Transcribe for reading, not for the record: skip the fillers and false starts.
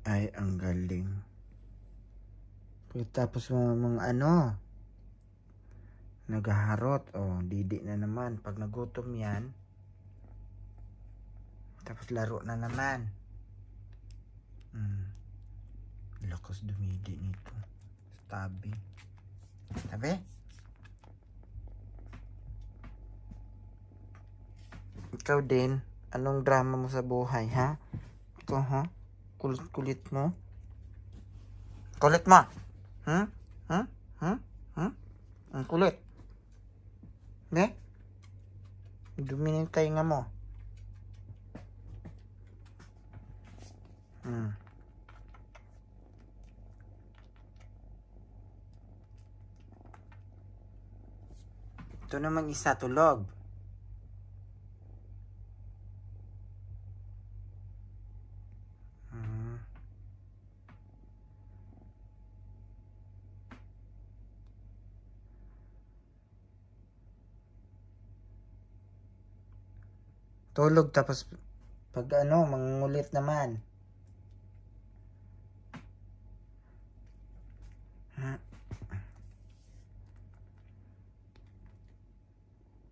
Ay, ang galing. Tapos mga ano, naghaharot. Oh, didi na naman. Pag nagutom yan, tapos laro na naman. Lakas dumidi nito. Tabi. Tabi? Ikaw din, anong drama mo sa buhay, ha? Ikaw, ha? Kulit-kulit mo? Kulit mo? Ang kulit. Ne? Dumi na yung tainga mo. Ito naman isa, tulog. Tulog tapos pag ano, mangungulit naman.